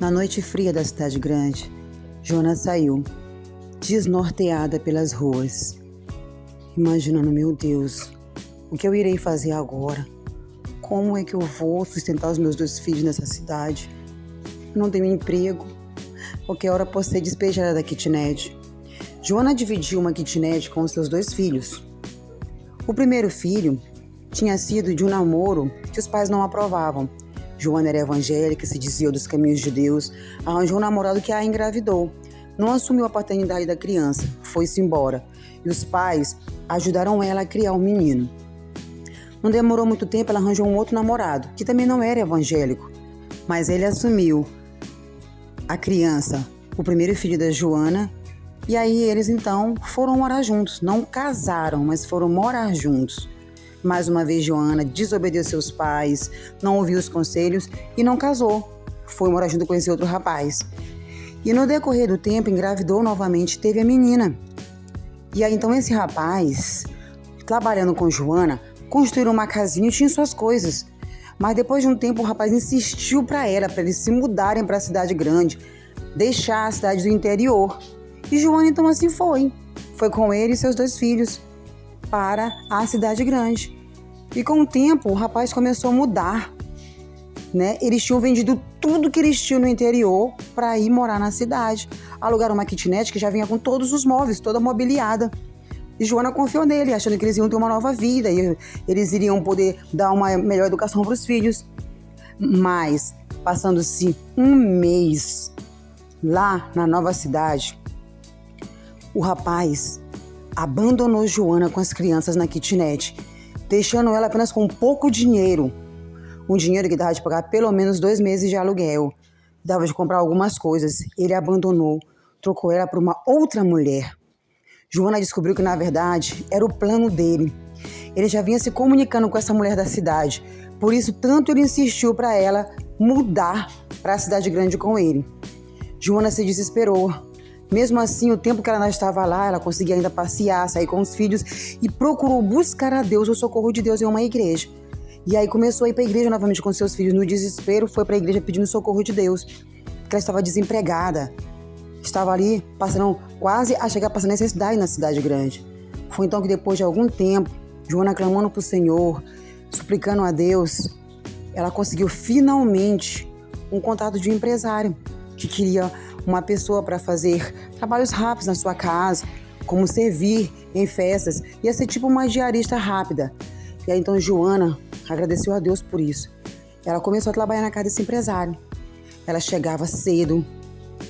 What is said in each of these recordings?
Na noite fria da cidade grande, Joana saiu, desnorteada pelas ruas, imaginando, meu Deus, o que eu irei fazer agora? Como é que eu vou sustentar os meus 2 filhos nessa cidade? Não tenho emprego. Qualquer hora posso ser despejada da kitnet. Joana dividiu uma kitnet com os seus 2 filhos. O primeiro filho tinha sido de um namoro que os pais não aprovavam. Joana era evangélica, se dizia dos caminhos de Deus, arranjou um namorado que a engravidou. Não assumiu a paternidade da criança, foi-se embora. E os pais ajudaram ela a criar um menino. Não demorou muito tempo, ela arranjou um outro namorado, que também não era evangélico. Mas ele assumiu a criança, o primeiro filho da Joana, e aí eles então foram morar juntos. Não casaram, mas foram morar juntos. Mais uma vez, Joana desobedeceu seus pais, não ouviu os conselhos e não casou. Foi morar junto com esse outro rapaz. E no decorrer do tempo, engravidou novamente, teve a menina. E aí, então, esse rapaz, trabalhando com Joana, construíram uma casinha e tinha suas coisas. Mas depois de um tempo, o rapaz insistiu para eles se mudarem para a cidade grande, deixar a cidade do interior. E Joana, então, assim foi. Foi com ele e seus 2 filhos para a cidade grande. E com o tempo, o rapaz começou a mudar, né? Eles tinham vendido tudo que eles tinham no interior para ir morar na cidade. Alugaram uma kitnet que já vinha com todos os móveis, toda mobiliada. E Joana confiou nele, achando que eles iam ter uma nova vida e eles iriam poder dar uma melhor educação para os filhos. Mas, passando-se um mês lá na nova cidade, o rapaz abandonou Joana com as crianças na kitnet, deixando ela apenas com pouco dinheiro. Um dinheiro que dava de pagar pelo menos 2 meses de aluguel. Dava de comprar algumas coisas. Ele abandonou, trocou ela por uma outra mulher. Joana descobriu que, na verdade, era o plano dele. Ele já vinha se comunicando com essa mulher da cidade. Por isso, tanto ele insistiu para ela mudar para a cidade grande com ele. Joana se desesperou. Mesmo assim, o tempo que ela não estava lá, ela conseguia ainda passear, sair com os filhos e procurou buscar a Deus, o socorro de Deus em uma igreja. E aí começou a ir para a igreja novamente com seus filhos. No desespero, foi para a igreja pedindo socorro de Deus, porque ela estava desempregada. Estava ali passando, quase a chegar a passar necessidade na cidade grande. Foi então que, depois de algum tempo, Joana clamando para o Senhor, suplicando a Deus, ela conseguiu finalmente um contato de um empresário que queria uma pessoa para fazer trabalhos rápidos na sua casa, como servir em festas, ia ser tipo uma diarista rápida. E aí então Joana agradeceu a Deus por isso. Ela começou a trabalhar na casa desse empresário. Ela chegava cedo,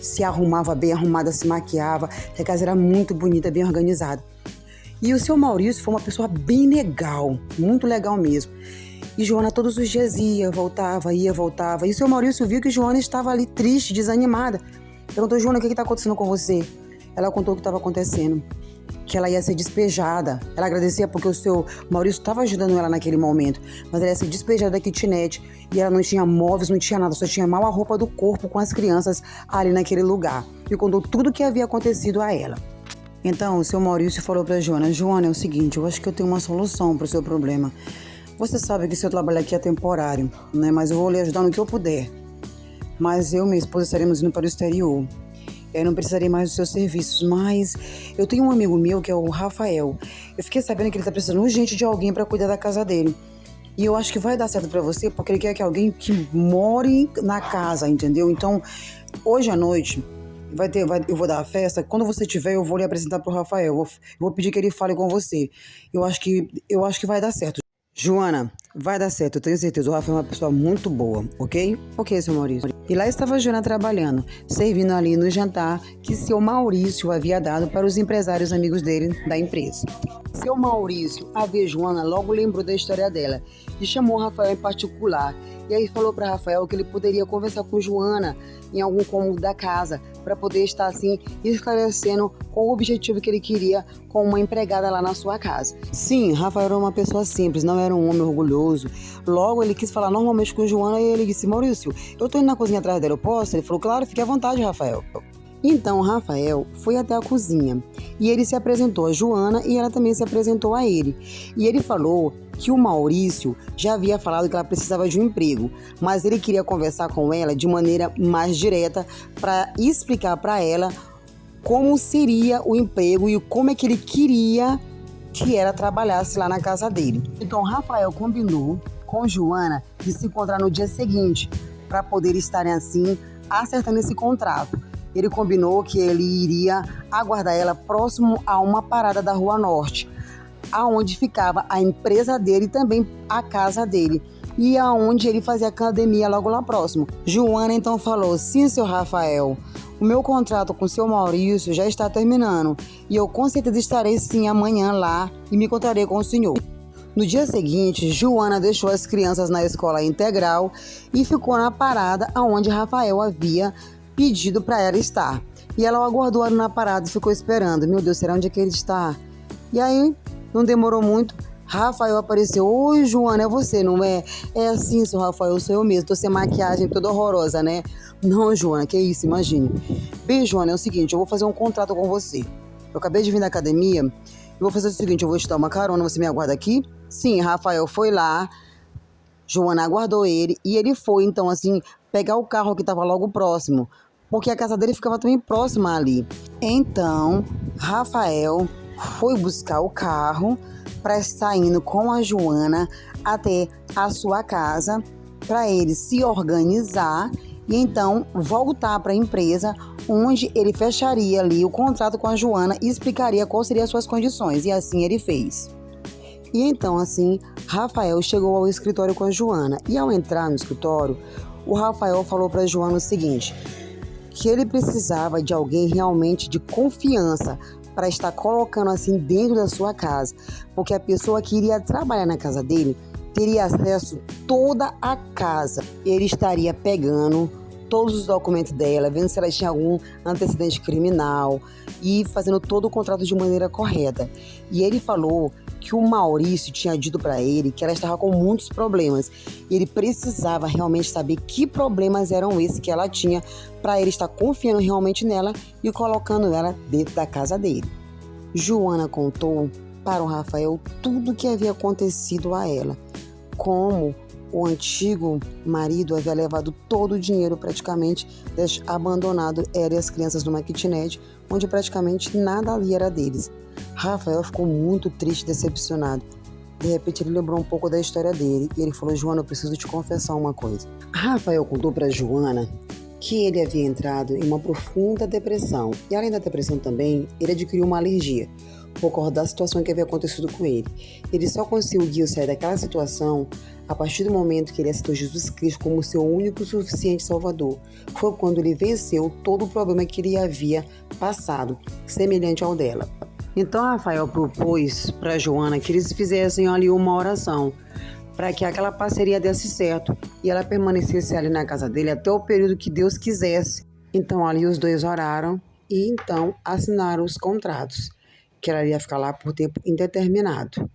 se arrumava bem arrumada, se maquiava, a casa era muito bonita, bem organizada. E o seu Maurício foi uma pessoa bem legal, muito legal mesmo. E Joana todos os dias ia, voltava. E o seu Maurício viu que Joana estava ali triste, desanimada. Perguntou: Joana, o que está acontecendo com você? Ela contou o que estava acontecendo, que ela ia ser despejada. Ela agradecia porque o seu Maurício estava ajudando ela naquele momento, mas ela ia ser despejada da kitnet e ela não tinha móveis, não tinha nada, só tinha mal a roupa do corpo com as crianças ali naquele lugar. E contou tudo o que havia acontecido a ela. Então o seu Maurício falou para Joana: Joana, é o seguinte, eu acho que eu tenho uma solução para o seu problema. Você sabe que seu trabalho aqui é temporário, né? Mas eu vou lhe ajudar no que eu puder. Mas eu e minha esposa estaremos indo para o exterior. Eu não precisarei mais dos seus serviços, mas eu tenho um amigo meu que é o Rafael. Eu fiquei sabendo que ele está precisando urgente de alguém para cuidar da casa dele. E eu acho que vai dar certo para você, porque ele quer que alguém que more na casa, entendeu? Então, hoje à noite, eu vou dar a festa. Quando você tiver, eu vou lhe apresentar para o Rafael. Eu vou pedir que ele fale com você. Eu acho que vai dar certo. Joana, vai dar certo, eu tenho certeza. O Rafael é uma pessoa muito boa, ok? Ok, seu Maurício. E lá estava a Joana trabalhando, servindo ali no jantar que seu Maurício havia dado para os empresários amigos dele da empresa. Seu Maurício, a ver Joana, logo lembrou da história dela e chamou o Rafael em particular. E aí falou para Rafael que ele poderia conversar com Joana em algum cômodo da casa para poder estar assim esclarecendo qual o objetivo que ele queria com uma empregada lá na sua casa. Sim, Rafael era uma pessoa simples, não era um homem orgulhoso. Logo ele quis falar normalmente com Joana e ele disse: Maurício, eu tô indo na cozinha atrás dela, eu posso? Ele falou: claro, fique à vontade, Rafael. Então Rafael foi até a cozinha e ele se apresentou a Joana e ela também se apresentou a ele. E ele falou que o Maurício já havia falado que ela precisava de um emprego, mas ele queria conversar com ela de maneira mais direta para explicar para ela como seria o emprego e como é que ele queria que ela trabalhasse lá na casa dele. Então Rafael combinou com Joana de se encontrar no dia seguinte para poder estarem assim acertando esse contrato. Ele combinou que ele iria aguardar ela próximo a uma parada da Rua Norte, aonde ficava a empresa dele e também a casa dele, e aonde ele fazia academia logo lá próximo. Joana então falou: sim, seu Rafael, o meu contrato com o seu Maurício já está terminando e eu com certeza estarei sim amanhã lá e me encontrarei com o senhor. No dia seguinte, Joana deixou as crianças na escola integral e ficou na parada aonde Rafael havia pedido para ela estar. E ela o aguardou ali na parada e ficou esperando. Meu Deus, será onde é que ele está? E aí, não demorou muito, Rafael apareceu. Oi, Joana, é você, não é? É assim, seu Rafael, sou eu mesmo. Tô sem maquiagem toda horrorosa, né? Não, Joana, que isso, imagine. Bem, Joana, é o seguinte, eu vou fazer um contrato com você. Eu acabei de vir da academia, eu vou fazer o seguinte, eu vou te dar uma carona, você me aguarda aqui? Sim, Rafael foi lá, Joana aguardou ele e ele foi, então, assim, pegar o carro que estava logo próximo, porque a casa dele ficava também próxima ali. Então, Rafael foi buscar o carro para estar indo com a Joana até a sua casa, para ele se organizar e então voltar para a empresa, onde ele fecharia ali o contrato com a Joana e explicaria quais seriam as suas condições. E assim ele fez. E então, assim, Rafael chegou ao escritório com a Joana. E ao entrar no escritório, o Rafael falou para a Joana o seguinte, que ele precisava de alguém realmente de confiança para estar colocando assim dentro da sua casa, porque a pessoa que iria trabalhar na casa dele teria acesso a toda a casa. Ele estaria pegando todos os documentos dela, vendo se ela tinha algum antecedente criminal e fazendo todo o contrato de maneira correta. E ele falou que o Maurício tinha dito para ele que ela estava com muitos problemas e ele precisava realmente saber que problemas eram esses que ela tinha para ele estar confiando realmente nela e colocando ela dentro da casa dele. Joana contou para o Rafael tudo o que havia acontecido a ela, como o antigo marido havia levado todo o dinheiro praticamente, abandonado ela e as crianças numa kitnet, onde praticamente nada ali era deles. Rafael ficou muito triste e decepcionado. De repente ele lembrou um pouco da história dele e ele falou: Joana, eu preciso te confessar uma coisa. Rafael contou para Joana que ele havia entrado em uma profunda depressão e além da depressão também, ele adquiriu uma alergia por causa da situação que havia acontecido com ele. Ele só conseguiu sair daquela situação a partir do momento que ele aceitou Jesus Cristo como seu único e suficiente Salvador. Foi quando ele venceu todo o problema que ele havia passado, semelhante ao dela. Então Rafael propôs para Joana que eles fizessem ali uma oração para que aquela parceria desse certo e ela permanecesse ali na casa dele até o período que Deus quisesse. Então ali os dois oraram e então assinaram os contratos, que ela iria ficar lá por tempo indeterminado.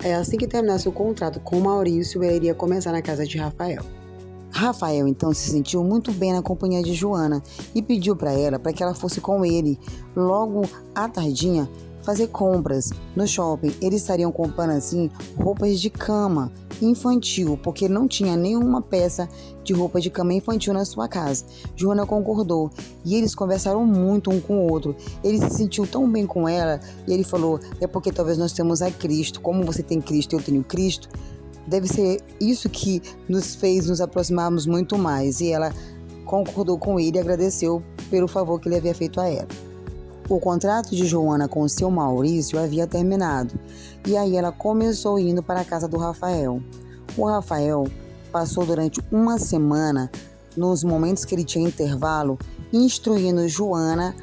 É assim que terminasse o contrato com o Maurício, ela iria começar na casa de Rafael. Rafael então se sentiu muito bem na companhia de Joana e pediu para ela para que ela fosse com ele logo à tardinha fazer compras no shopping. Eles estariam comprando assim roupas de cama infantil, porque não tinha nenhuma peça de roupa de cama infantil na sua casa. Joana concordou e eles conversaram muito um com o outro. Ele se sentiu tão bem com ela e ele falou: é porque talvez nós temos a Cristo, como você tem Cristo eu tenho Cristo, deve ser isso que nos fez nos aproximarmos muito mais. E ela concordou com ele e agradeceu pelo favor que ele havia feito a ela. O contrato de Joana com o seu Maurício havia terminado e aí ela começou indo para a casa do Rafael. O Rafael passou durante uma semana, nos momentos que ele tinha intervalo, instruindo Joana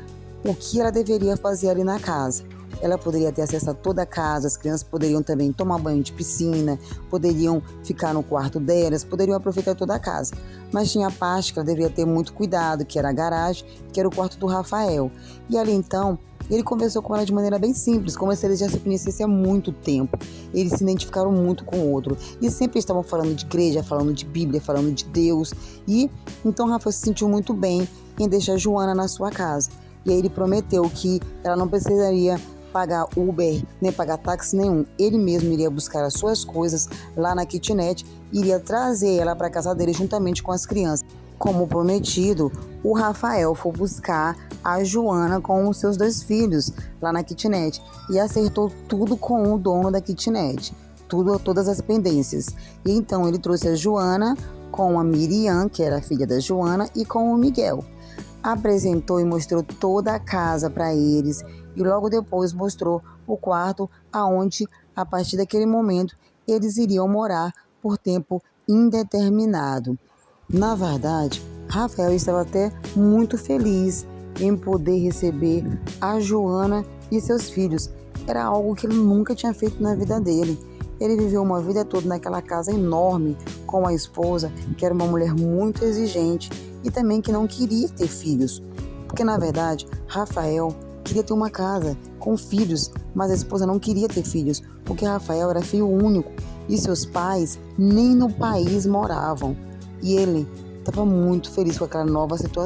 o que ela deveria fazer ali na casa. Ela poderia ter acesso a toda a casa, as crianças poderiam também tomar banho de piscina, poderiam ficar no quarto delas, poderiam aproveitar toda a casa. Mas tinha a parte que ela deveria ter muito cuidado, que era a garagem, que era o quarto do Rafael. E ali então, Ele conversou com ela de maneira bem simples, como se eles já se conhecessem há muito tempo. Eles se identificaram muito com o outro. E sempre estavam falando de igreja, falando de Bíblia, falando de Deus. E então Rafael se sentiu muito bem em deixar Joana na sua casa. E aí ele prometeu que ela não precisaria pagar Uber, nem pagar táxi nenhum. Ele mesmo iria buscar as suas coisas lá na kitnet e iria trazer ela para a casa dele juntamente com as crianças. Como prometido, o Rafael foi buscar a Joana com os seus 2 filhos lá na kitnet e acertou tudo com o dono da kitnet, todas as pendências. E então ele trouxe a Joana com a Miriam, que era a filha da Joana, e com o Miguel. Apresentou e mostrou toda a casa para eles e logo depois mostrou o quarto aonde, a partir daquele momento, eles iriam morar por tempo indeterminado. Na verdade, Rafael estava até muito feliz em poder receber a Joana e seus filhos. Era algo que ele nunca tinha feito na vida dele. Ele viveu uma vida toda naquela casa enorme com a esposa, que era uma mulher muito exigente e também que não queria ter filhos. Porque, na verdade, Rafael queria ter uma casa com filhos, mas a esposa não queria ter filhos, porque Rafael era filho único e seus pais nem no país moravam. E ele estava muito feliz com aquela nova situação.